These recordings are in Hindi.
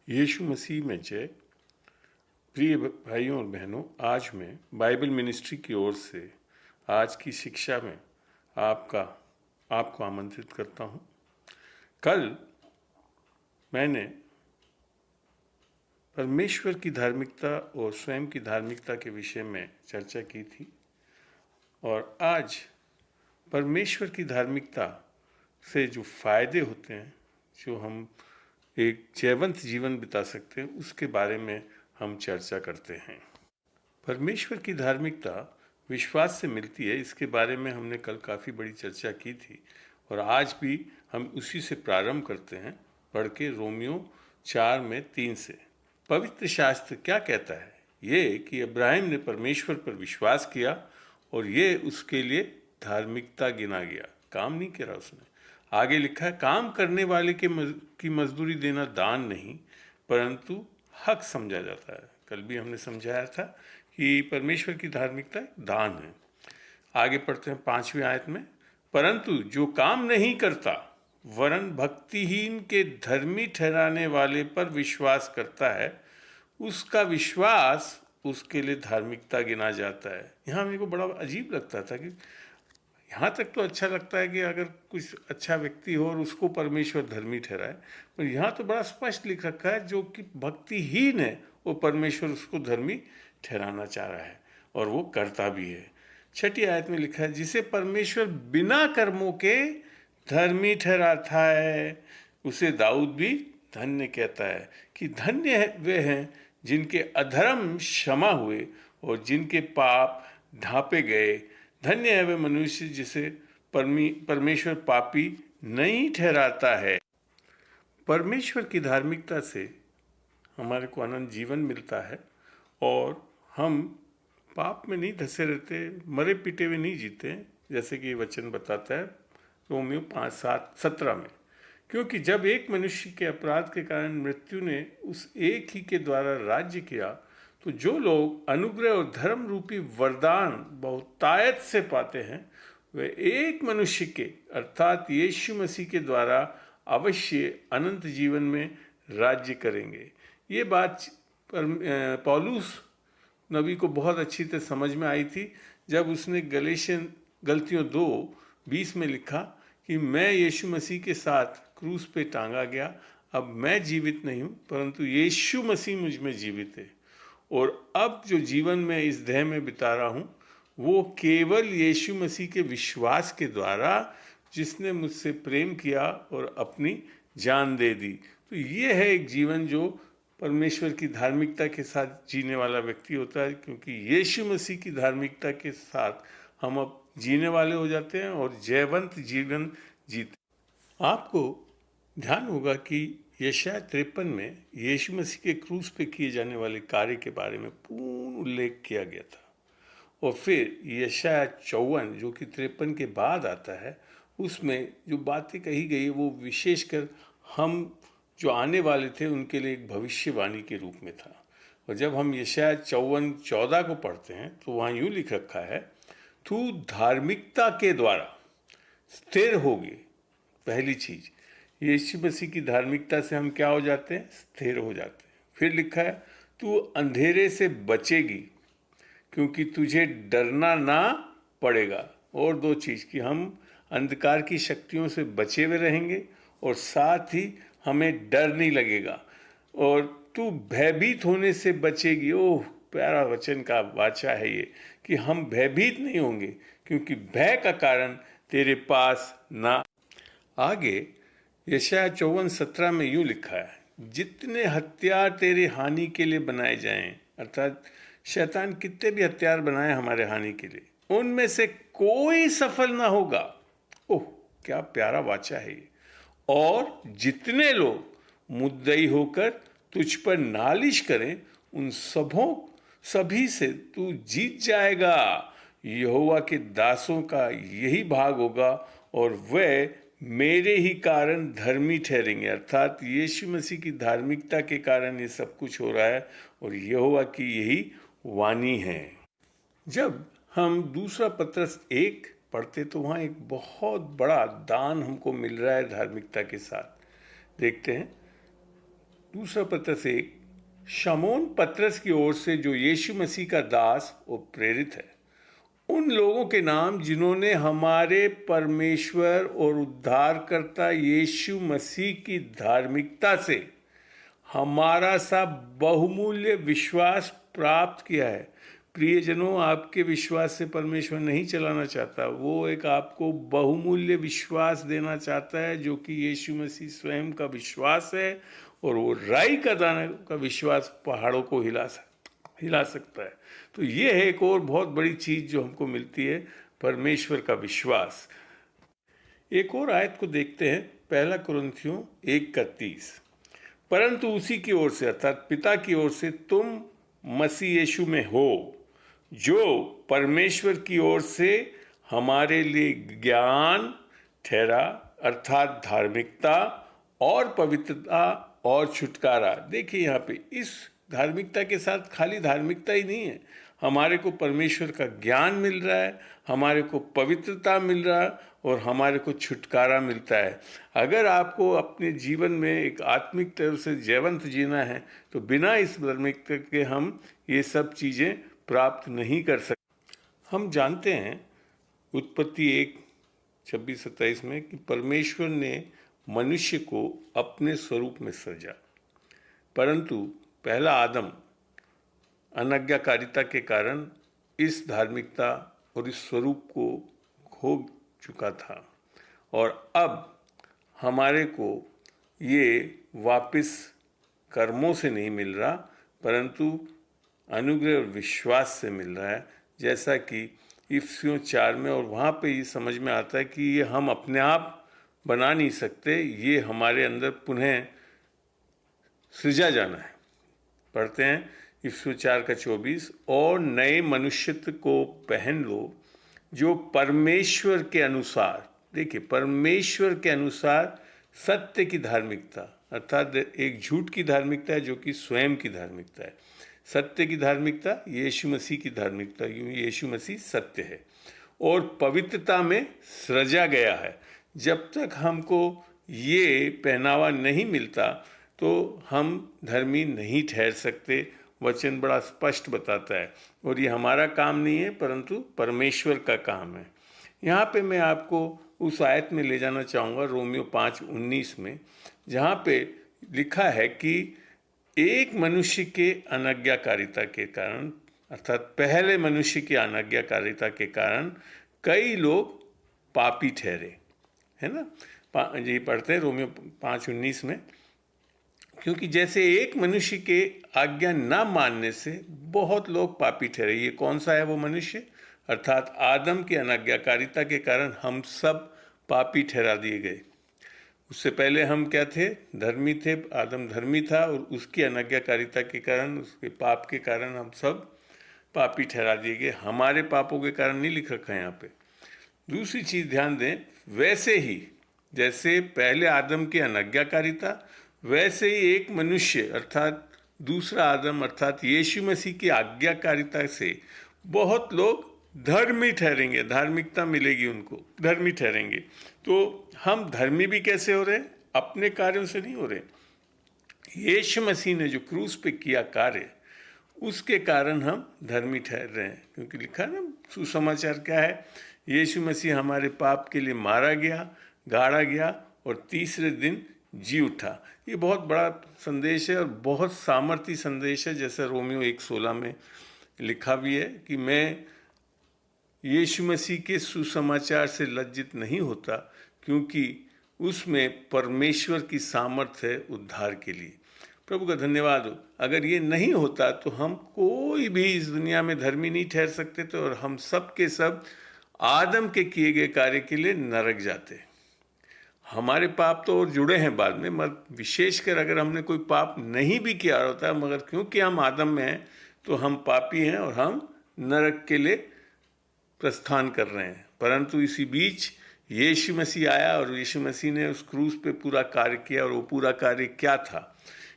यीशु मसीह में जय। प्रिय भाइयों और बहनों, आज मैं बाइबल मिनिस्ट्री की ओर से आज की शिक्षा में आपको आमंत्रित करता हूं। कल मैंने परमेश्वर की धार्मिकता और स्वयं की धार्मिकता के विषय में चर्चा की थी, और आज परमेश्वर की धार्मिकता से जो फायदे होते हैं, जो हम एक जयवंत जीवन बिता सकते हैं, उसके बारे में हम चर्चा करते हैं। परमेश्वर की धार्मिकता विश्वास से मिलती है, इसके बारे में हमने कल काफ़ी बड़ी चर्चा की थी, और आज भी हम उसी से प्रारंभ करते हैं, पढ़ के रोमियो 4 में 3 से। पवित्र शास्त्र क्या कहता है? ये कि अब्राहम ने परमेश्वर पर विश्वास किया और ये उसके लिए धार्मिकता गिना गया। काम नहीं करा उसने। आगे लिखा है, काम करने वाले की मजदूरी देना दान नहीं परंतु हक समझा जाता है। कल भी हमने समझाया था कि परमेश्वर की धार्मिकता दान है। आगे पढ़ते हैं 5वीं आयत में, परंतु जो काम नहीं करता वरन भक्तिहीन के धर्मी ठहराने वाले पर विश्वास करता है, उसका विश्वास उसके लिए धार्मिकता गिना जाता है। यहाँ मेरे को बड़ा अजीब लगता था कि यहाँ तक तो अच्छा लगता है कि अगर कुछ अच्छा व्यक्ति हो और उसको परमेश्वर धर्मी ठहराए, पर यहाँ तो बड़ा स्पष्ट लिख रखा है जो कि भक्तिहीन है वो परमेश्वर उसको धर्मी ठहराना चाह रहा है, और वो करता भी है। 6ठी आयत में लिखा है, जिसे परमेश्वर बिना कर्मों के धर्मी ठहराता है उसे दाऊद भी धन्य कहता है कि धन्य वे हैं जिनके अधर्म क्षमा हुए और जिनके पाप ढांपे गए। धन्य है वे मनुष्य जिसे परमेश्वर पापी नहीं ठहराता है। परमेश्वर की धार्मिकता से हमारे को अनंत जीवन मिलता है, और हम पाप में नहीं धंसे रहते, मरे पीटे हुए नहीं जीते, जैसे कि वचन बताता है रोमियो 5:7-17 में। क्योंकि जब एक मनुष्य के अपराध के कारण मृत्यु ने उस एक ही के द्वारा राज्य किया, तो जो लोग अनुग्रह और धर्म रूपी वरदान बहुतायत से पाते हैं, वे एक मनुष्य के अर्थात यीशु मसीह के द्वारा अवश्य अनंत जीवन में राज्य करेंगे। ये बात पौलुस नबी को बहुत अच्छी तरह समझ में आई थी जब उसने गलतियों 2:20 में लिखा कि मैं यीशु मसीह के साथ क्रूस पे टांगा गया, अब मैं जीवित नहीं हूँ परंतु यीशु मसीह मुझ में जीवित है, और अब जो जीवन मैं इस देह में बिता रहा हूँ वो केवल यीशु मसीह के विश्वास के द्वारा, जिसने मुझसे प्रेम किया और अपनी जान दे दी। तो ये है एक जीवन जो परमेश्वर की धार्मिकता के साथ जीने वाला व्यक्ति होता है, क्योंकि यीशु मसीह की धार्मिकता के साथ हम अब जीने वाले हो जाते हैं और जयवंत जीवन जीते। आपको ध्यान होगा कि यशायाह 53 में यीशु मसीह के क्रूस पे किए जाने वाले कार्य के बारे में पूर्ण उल्लेख किया गया था, और फिर यशायाह 54 जो कि 53 के बाद आता है, उसमें जो बातें कही गई वो विशेषकर हम जो आने वाले थे उनके लिए एक भविष्यवाणी के रूप में था। और जब हम यशायाह 54:14 को पढ़ते हैं तो वहाँ यूँ लिख रखा है, तू धार्मिकता के द्वारा स्थिर होगी। पहली चीज, यीशु मसीह की धार्मिकता से हम क्या हो जाते हैं? स्थिर हो जाते हैं। फिर लिखा है, तू अंधेरे से बचेगी क्योंकि तुझे डरना ना पड़ेगा। और 2 चीज़ कि हम अंधकार की शक्तियों से बचे हुए रहेंगे और साथ ही हमें डर नहीं लगेगा, और तू भयभीत होने से बचेगी। ओह, प्यारा वचन का वाचा है ये कि हम भयभीत नहीं होंगे क्योंकि भय का कारण तेरे पास ना। आगे यशायाह 54:17 में यूँ लिखा है, जितने हथियार तेरे हानि के लिए बनाए जाएं, अर्थात शैतान कितने भी हथियार बनाए हमारे हानि के लिए, उनमें से कोई सफल ना होगा। ओह, क्या प्यारा वाचा है ये। और जितने लोग मुद्दई होकर तुझ पर नालिश करें, उन सभी से तू जीत जाएगा। यहोवा के दासों का यही भाग होगा और वह मेरे ही कारण धर्मी ठहरेंगे। अर्थात यीशु मसीह की धार्मिकता के कारण ये सब कुछ हो रहा है, और यहोवा की यही वाणी है। जब हम दूसरा पत्रस 1 पढ़ते तो वहाँ एक बहुत बड़ा दान हमको मिल रहा है धार्मिकता के साथ। देखते हैं दूसरा पत्रस 1, शमौन पत्रस की ओर से जो यीशु मसीह का दास और प्रेरित है, उन लोगों के नाम जिन्होंने हमारे परमेश्वर और उद्धारकर्ता यीशु मसीह की धार्मिकता से हमारा सा बहुमूल्य विश्वास प्राप्त किया है। प्रियजनों, आपके विश्वास से परमेश्वर नहीं चलाना चाहता, वो एक आपको बहुमूल्य विश्वास देना चाहता है, जो कि यीशु मसीह स्वयं का विश्वास है। और वो राई का दाना का विश्वास पहाड़ों को हिला सकता है। तो ये है एक और बहुत बड़ी चीज जो हमको मिलती है, परमेश्वर का विश्वास। एक और आयत को देखते हैं, 1 कुरिन्थियों 1:30, परंतु उसी की ओर से अर्थात पिता की ओर से तुम मसीह यीशु में हो, जो परमेश्वर की ओर से हमारे लिए ज्ञान ठहरा, अर्थात धार्मिकता और पवित्रता और छुटकारा। देखिए यहाँ पे इस धार्मिकता के साथ खाली धार्मिकता ही नहीं है, हमारे को परमेश्वर का ज्ञान मिल रहा है, हमारे को पवित्रता मिल रहा है और हमारे को छुटकारा मिलता है। अगर आपको अपने जीवन में एक आत्मिक तरह से जीवंत जीना है तो बिना इस धार्मिकता के हम ये सब चीज़ें प्राप्त नहीं कर सकते। हम जानते हैं उत्पत्ति 1:26-27 में कि परमेश्वर ने मनुष्य को अपने स्वरूप में सृजा, परंतु पहला आदम अनाज्ञाकारिता के कारण इस धार्मिकता और इस स्वरूप को खो चुका था। और अब हमारे को ये वापस कर्मों से नहीं मिल रहा, परंतु अनुग्रह और विश्वास से मिल रहा है, जैसा कि इफिसियों 4 में। और वहाँ पे ये समझ में आता है कि ये हम अपने आप बना नहीं सकते, ये हमारे अंदर पुनः सृजा जाना है। पढ़ते हैं इफिसियों 4:24, और नए मनुष्यत्व को पहन लो जो परमेश्वर के अनुसार, देखिए परमेश्वर के अनुसार सत्य की धार्मिकता, अर्थात एक झूठ की धार्मिकता है जो कि स्वयं की धार्मिकता है, सत्य की धार्मिकता यीशु मसीह की धार्मिकता, यीशु मसीह सत्य है, और पवित्रता में सृजा गया है। जब तक हमको ये पहनावा नहीं मिलता तो हम धर्मी नहीं ठहर सकते। वचन बड़ा स्पष्ट बताता है, और ये हमारा काम नहीं है परंतु परमेश्वर का काम है। यहाँ पे मैं आपको उस आयत में ले जाना चाहूँगा, रोमियो 5:19 में, जहाँ पे लिखा है कि एक मनुष्य के अनाज्ञाकारिता के कारण, अर्थात पहले मनुष्य की अनाज्ञाकारिता के कारण कई लोग पापी ठहरे, है ना। जी पढ़ते हैं रोमियो 5:19 में, क्योंकि जैसे एक मनुष्य के आज्ञा ना मानने से बहुत लोग पापी ठहरे। ये कौन सा है वो मनुष्य? अर्थात आदम की अनाज्ञाकारिता के कारण हम सब पापी ठहरा दिए गए। उससे पहले हम क्या थे? धर्मी थे। आदम धर्मी था और उसकी अनाज्ञाकारिता के कारण, उसके पाप के कारण हम सब पापी ठहरा दिए गए। हमारे पापों के कारण नहीं लिख रखा है यहाँ पे। दूसरी चीज़ ध्यान दें, वैसे ही जैसे पहले आदम की अनाज्ञाकारिता, वैसे ही एक मनुष्य अर्थात दूसरा आदम अर्थात यीशु मसीह की आज्ञाकारिता से बहुत लोग धर्मी ठहरेंगे, धार्मिकता मिलेगी उनको, धर्मी ठहरेंगे। तो हम धर्मी भी कैसे हो रहे हैं? अपने कार्यों से नहीं हो रहे। यीशु मसीह ने जो क्रूस पे किया कार्य, उसके कारण हम धर्मी ठहर रहे हैं। क्योंकि लिखा ना, सुसमाचार क्या है? यीशु मसीह हमारे पाप के लिए मारा गया, गाड़ा गया और तीसरे दिन जी उठा। ये बहुत बड़ा संदेश है और बहुत सामर्थी संदेश है। जैसे रोमियो 1:16 में लिखा भी है कि मैं यीशु मसीह के सुसमाचार से लज्जित नहीं होता, क्योंकि उसमें परमेश्वर की सामर्थ है उद्धार के लिए। प्रभु का धन्यवाद हो। अगर ये नहीं होता तो हम कोई भी इस दुनिया में धर्मी नहीं ठहर सकते थे और हम सब के सब आदम के किए गए कार्य के लिए नरक जाते। हमारे पाप तो और जुड़े हैं बाद में, मगर विशेषकर अगर हमने कोई पाप नहीं भी किया होता है, मगर क्योंकि हम आदम में हैं तो हम पापी हैं और हम नरक के लिए प्रस्थान कर रहे हैं। परंतु इसी बीच यीशु मसीह आया और यीशु मसीह ने उस क्रूस पे पूरा कार्य किया। और वो पूरा कार्य क्या था?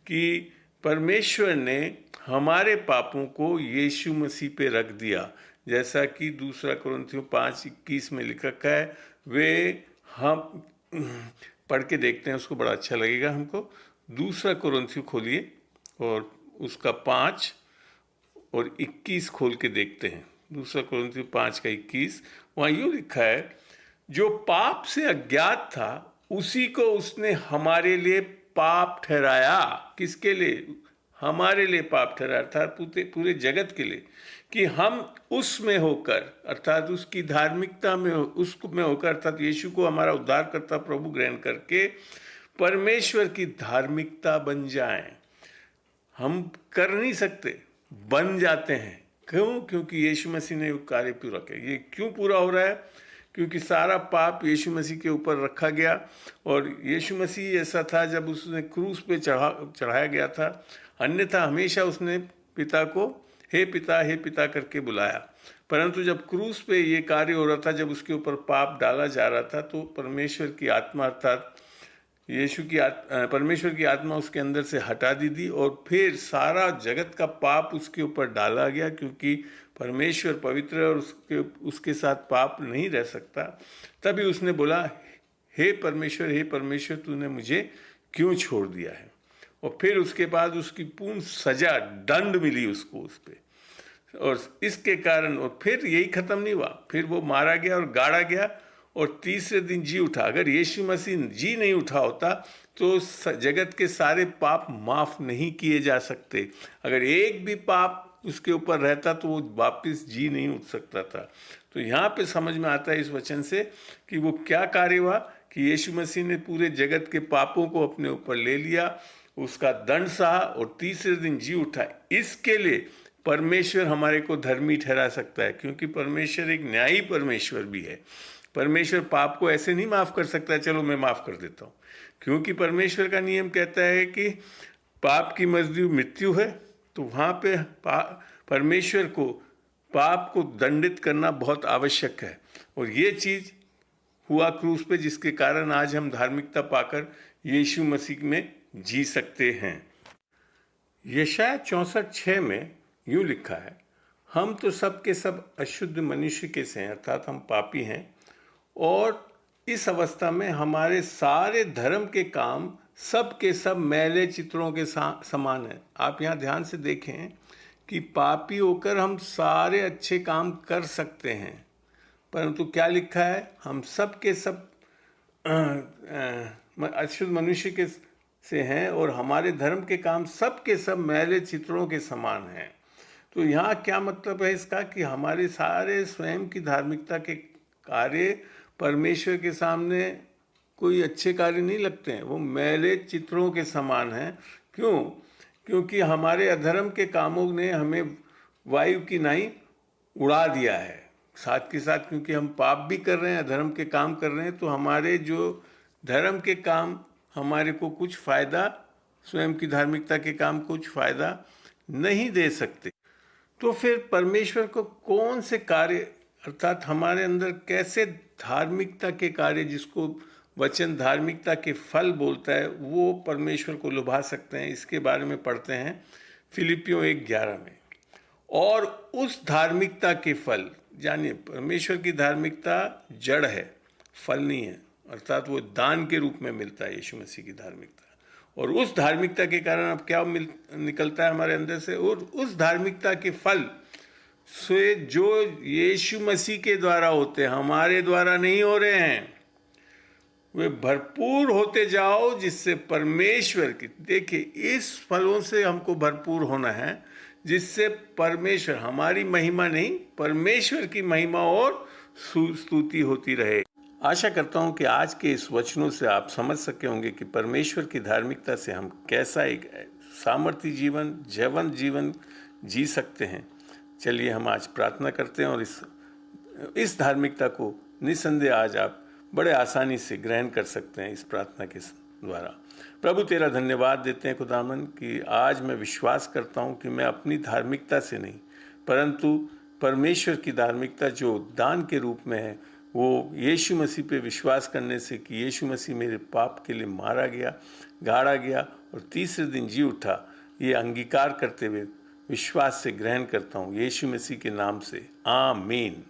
कि परमेश्वर ने हमारे पापों को यीशु मसीह पे रख दिया। जैसा कि 2 कुरिन्थियों 5:21 में लिखा है, वे हम पढ़ के देखते हैं, उसको बड़ा अच्छा लगेगा हमको। दूसरा कुरिन्थियों खोलिए और उसका 5 और 21 खोल के देखते हैं। दूसरा कुरिन्थियों 5 का 21, वहाँ यूँ लिखा है, जो पाप से अज्ञात था उसी को उसने हमारे लिए पाप ठहराया। किसके लिए? हमारे लिए पाप ठहराया, अर्थात पूरे जगत के लिए, कि हम उसमें होकर, अर्थात उसकी धार्मिकता में उसमें होकर, अर्थात यीशु को हमारा उद्धारकर्ता प्रभु ग्रहण करके परमेश्वर की धार्मिकता बन जाएं। हम कर नहीं सकते, बन जाते हैं। क्यों? क्योंकि यीशु मसीह ने वो कार्य पूरा किया। ये क्यों पूरा हो रहा है? क्योंकि सारा पाप यीशु मसीह के ऊपर रखा गया, और यीशु मसीह ऐसा था जब उसने क्रूस पे चढ़ाया गया था, अन्यथा हमेशा उसने पिता को हे पिता करके बुलाया। परंतु जब क्रूस पे ये कार्य हो रहा था, जब उसके ऊपर पाप डाला जा रहा था, तो परमेश्वर की आत्मा, अर्थात परमेश्वर की आत्मा उसके अंदर से हटा दी और फिर सारा जगत का पाप उसके ऊपर डाला गया, क्योंकि परमेश्वर पवित्र है और उसके साथ पाप नहीं रह सकता। तभी उसने बोला, हे परमेश्वर तूने मुझे क्यों छोड़ दिया है? और फिर उसके बाद उसकी पूर्ण सजा, दंड मिली उसको उस पर, और इसके कारण, और फिर यही खत्म नहीं हुआ, फिर वो मारा गया और गाड़ा गया और तीसरे दिन जी उठा। अगर यीशु मसीह जी नहीं उठा होता तो जगत के सारे पाप माफ नहीं किए जा सकते। अगर एक भी पाप उसके ऊपर रहता तो वो वापस जी नहीं उठ सकता था। तो यहाँ पे समझ में आता है इस वचन से कि वो क्या कार्य हुआ, कि यीशु मसीह ने पूरे जगत के पापों को अपने ऊपर ले लिया, उसका दंड सहा और तीसरे दिन जी उठा। इसके लिए परमेश्वर हमारे को धर्मी ठहरा सकता है, क्योंकि परमेश्वर एक न्यायी परमेश्वर भी है। परमेश्वर पाप को ऐसे नहीं माफ़ कर सकता है, चलो मैं माफ़ कर देता हूँ, क्योंकि परमेश्वर का नियम कहता है कि पाप की मजदूरी मृत्यु है। तो वहाँ पे परमेश्वर को पाप को दंडित करना बहुत आवश्यक है, और ये चीज़ हुआ क्रूस पे, जिसके कारण आज हम धार्मिकता पाकर यीशु मसीह में जी सकते हैं। यशायाह 64:6 में यूँ लिखा है, हम तो सब के सब अशुद्ध मनुष्य के से हैं, अर्थात हम पापी हैं, और इस अवस्था में हमारे सारे धर्म के काम सब के सब मैले चित्रों के समान है। आप यहाँ ध्यान से देखें कि पापी होकर हम सारे अच्छे काम कर सकते हैं, परंतु क्या लिखा है, हम सब के सब अशुद्ध मनुष्य के से हैं और हमारे धर्म के काम सब के सब मैले चित्रों के समान हैं। तो यहाँ क्या मतलब है इसका, कि हमारे सारे स्वयं की धार्मिकता के कार्य परमेश्वर के सामने कोई अच्छे कार्य नहीं लगते हैं, वो मैले चित्रों के समान हैं। क्यों? क्योंकि हमारे अधर्म के कामों ने हमें वायु की नाई उड़ा दिया है। साथ के साथ क्योंकि हम पाप भी कर रहे हैं, अधर्म के काम कर रहे हैं, तो हमारे जो धर्म के काम हमारे को कुछ फ़ायदा, स्वयं की धार्मिकता के काम कुछ फ़ायदा नहीं दे सकते। तो फिर परमेश्वर को कौन से कार्य, अर्थात हमारे अंदर कैसे धार्मिकता के कार्य, जिसको वचन धार्मिकता के फल बोलता है, वो परमेश्वर को लुभा सकते हैं, इसके बारे में पढ़ते हैं फिलिपियों 1:11 में। और उस धार्मिकता के फल, जानिए परमेश्वर की धार्मिकता जड़ है, फल नहीं है, अर्थात वो दान के रूप में मिलता है यीशु मसीह की धार्मिकता। और उस धार्मिकता के कारण अब क्या निकलता है हमारे अंदर से, और उस धार्मिकता के फल से जो यीशु मसीह के द्वारा होते हैं, हमारे द्वारा नहीं हो रहे हैं, वे भरपूर होते जाओ, जिससे परमेश्वर की, देखिए इस फलों से हमको भरपूर होना है, जिससे परमेश्वर, हमारी महिमा नहीं, परमेश्वर की महिमा और स्तुति होती रहे। आशा करता हूँ कि आज के इस वचनों से आप समझ सके होंगे कि परमेश्वर की धार्मिकता से हम कैसा एक सामर्थ्य जीवन जी सकते हैं। चलिए हम आज प्रार्थना करते हैं, और इस धार्मिकता को निसंदेह आज आप बड़े आसानी से ग्रहण कर सकते हैं इस प्रार्थना के द्वारा। प्रभु तेरा धन्यवाद देते हैं खुदावन, कि आज मैं विश्वास करता हूँ कि मैं अपनी धार्मिकता से नहीं, परंतु परमेश्वर की धार्मिकता जो दान के रूप में है, वो यीशु मसीह पे विश्वास करने से, कि यीशु मसीह मेरे पाप के लिए मारा गया, गाड़ा गया और तीसरे दिन जी उठा, ये अंगीकार करते हुए विश्वास से ग्रहण करता हूँ यीशु मसीह के नाम से, आमीन।